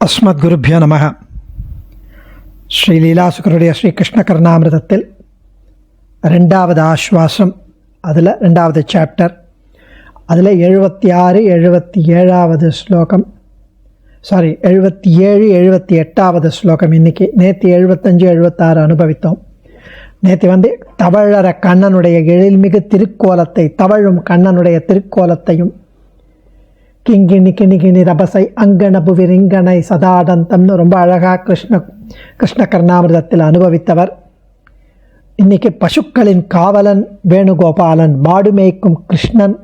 அஸ்மத் குருபியோ நமக. ஸ்ரீ லீலாசுகருடைய ஸ்ரீ கிருஷ்ண கர்ணாமிரதத்தில் ரெண்டாவது ஆஸ்வாசம், அதில் ரெண்டாவது சாப்டர், அதில் 76 77வது ஸ்லோகம், 77 78வது ஸ்லோகம். இன்றைக்கி நேற்று 75 76 அனுபவித்தோம். நேற்று தவழற கண்ணனுடைய எழில்மிகு திருக்கோலத்தை, தவழும் கண்ணனுடைய திருக்கோலத்தையும், கிங்கிணி கிணிகிணி ரபசை அங்கணபு விரிங்கனை சதாடந்தம்னு ரொம்ப அழகாக கிருஷ்ண கர்ணாமிரதத்தில் அனுபவித்தவர். இன்னைக்கு பசுக்களின் காவலன் வேணுகோபாலன், மாடு மேய்க்கும் கிருஷ்ணன்,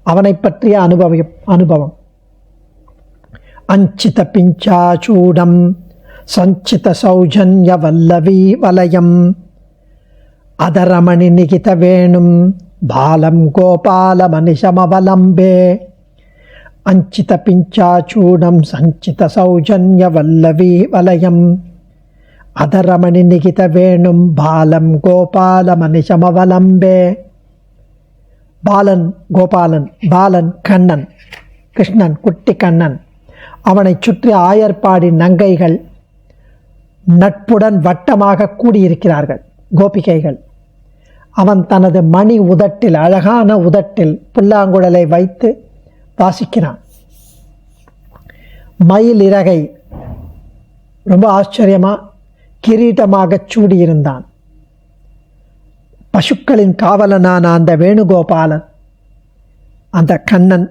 அவனை பற்றிய அனுபவம். அஞ்சித பிஞ்சாச்சூடம் சஞ்சித சௌஜன்ய வல்லவி வலயம் அதரமணி நிகித வேணும் பாலம் கோபால மனிஷமவலம்பே. அஞ்சித பிஞ்சாச்சூடம் சஞ்சித சௌஜன்ய வல்லவி வலயம் அதரமணி நிகித வேணும் பாலம் கோபால மனிஷமவலம்பே. பாலன் கோபாலன், பாலன் கண்ணன், கிருஷ்ணன் குட்டி கண்ணன். அவனை சுற்றி ஆயர்பாடி நங்கைகள் நட்புடன் வட்டமாக கூடியிருக்கிறார்கள், கோபிகைகள். அவன் தனது மணி உதட்டில், அழகான உதட்டில் புல்லாங்குழலை வைத்து வாசிக்கிறான். மயில் இறகை ரொம்ப ஆச்சரியமாக கிரீட்டமாக சூடியிருந்தான். பசுக்களின் காவலனான அந்த வேணுகோபாலன், அந்த கண்ணன்,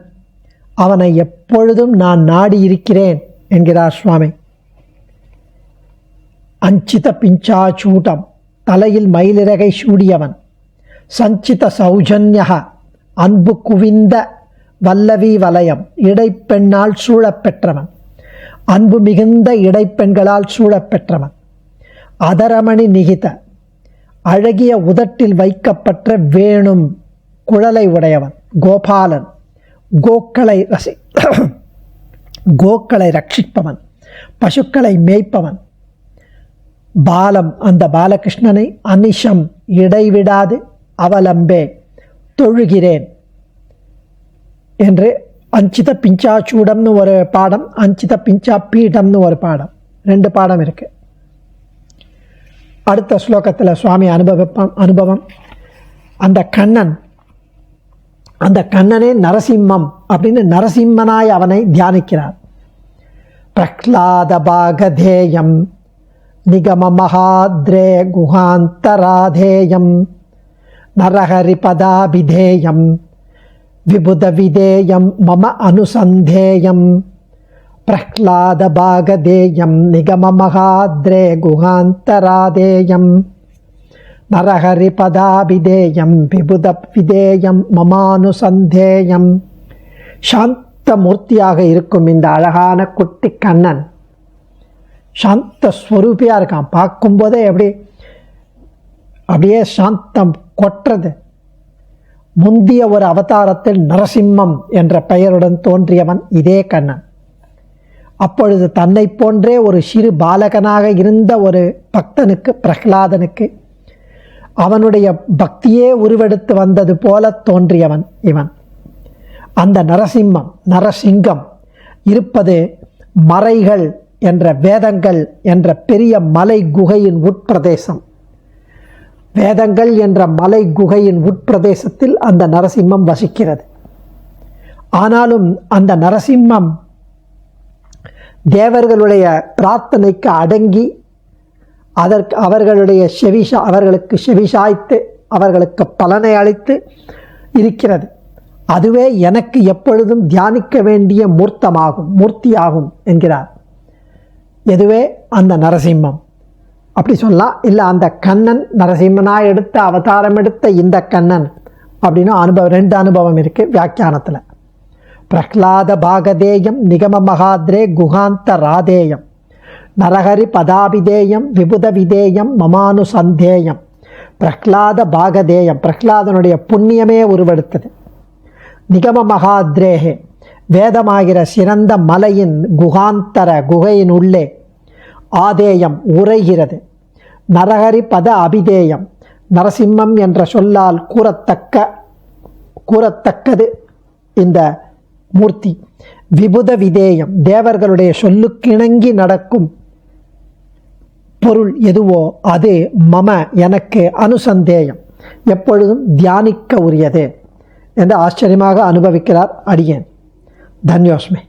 அவனை எப்பொழுதும் நான் நாடி இருக்கிறேன் என்கிறார் சுவாமி. அஞ்சித பிஞ்சாச்சூடம், தலையில் மயிலிறகை சூடியவன். சஞ்சித சௌஜன்யக, அன்பு குவிந்த வல்லவி வலயம், இடைப்பெண்ணால் சூழப்பெற்றவன், அன்பு மிகுந்த இடைப்பெண்களால் சூழப்பெற்றவன். அதரமணி நிகித, அழகிய உதட்டில் வைக்கப்பட்ட வேணும் குழலை உடையவன். கோபாலன், கோக்களை ரட்சிப்பவன், பசுக்களை மேய்ப்பவன். பாலம், அந்த பாலகிருஷ்ணனை அனிஷம், இடைவிடாது அவலம்பே, தொழுகிறேன் என்று. அஞ்சித பிஞ்சாச்சூடம்னு ஒரு பாடம், அஞ்சித பிஞ்சா பீடம்னு ஒரு பாடம், 2 பாடம் இருக்கு. அடுத்த ஸ்லோகத்தில் சுவாமி அனுபவம். அந்த கண்ணன், அந்த கண்ணனே நரசிம்மம் அப்படின்னு நரசிம்மனாய் அவனை தியானிக்கிறார். பிரஹ்லாத பாகதேயம் நிகம மகாத்ரே குஹாந்தராதேயம் நரஹரி பதாபிதேயம் விபுத விதேயம் மம அனுசந்தேயம். பிரஹ்லாத பாகதேயம் நிகம மகாத்ரே குஹாந்தராதேயம் நரஹரி பதாபிதேயம் விபுத விதேயம் மமானுசந்தேயம். சாந்த மூர்த்தியாக இருக்கும் இந்த அழகான குட்டி கண்ணன் சாந்த ஸ்வரூபியாக இருக்கான். பார்க்கும்போதே அப்படியே சாந்தம் கொட்டுறது. முந்திய ஒரு அவதாரத்தில் நரசிம்மம் என்ற பெயருடன் தோன்றியவன் இதே கண்ணன். அப்பொழுது தன்னை போன்றே ஒரு சிறு பாலகனாக இருந்த ஒரு பக்தனுக்கு, பிரஹ்லாதனுக்கு, அவனுடைய பக்தியே உருவெடுத்து வந்தது போல தோன்றியவன் இவன். அந்த நரசிம்மம், நரசிங்கம் இருப்பது மறைகள் என்ற, வேதங்கள் என்ற பெரிய மலை குகையின் உட்பிரதேசம். வேதங்கள் என்ற மலை குகையின் உட்பிரதேசத்தில் அந்த நரசிம்மம் வசிக்கிறது. ஆனாலும் அந்த நரசிம்மம் தேவர்களுடைய பிரார்த்தனைக்கு அடங்கி அவர்களுக்கு செவிசாய்த்து அவர்களுக்கு பலனை அளித்து இருக்கிறது. அதுவே எனக்கு எப்பொழுதும் தியானிக்க வேண்டிய மூர்த்தியாகும் என்கிறார். எதுவே அந்த நரசிம்மம் அப்படி சொல்லலாம். இல்லை, அந்த கண்ணன் நரசிம்மனாக எடுத்த அவதாரம் எடுத்த இந்த கண்ணன் அப்படின்னு 2 அனுபவம் இருக்குது வியாக்கியானத்தில். பிரஹ்லாத பாகதேயம் நிகம மகாத்ரே குஹாந்த ராதேயம் நரஹரி பதாபிதேயம் விபுத விதேயம் மமானுசந்தேயம். பிரஹ்லாத பாகதேயம், பிரஹ்லாதனுடைய புண்ணியமே உருவெடுத்தது. நிகம மகாத்ரேகே, வேதமாகிற சிறந்த மலையின் குஹாந்தர, குகையின் உள்ளே, ஆதேயம் உரைகிறது. நரஹரி பத அபிதேயம், நரசிம்மம் என்ற சொல்லால் கூறத்தக்கது இந்த மூர்த்தி. விபுத விதேயம், தேவர்களுடைய சொல்லுக்கிணங்கி நடக்கும் பொருள் எதுவோ அது மம எனக்கு அனுசந்தேயம், எப்பொழுதும் தியானிக்க உரியது என்று ஆச்சரியமாக அனுபவிக்கிறார் அடியேன். தன்யோஸ்மி.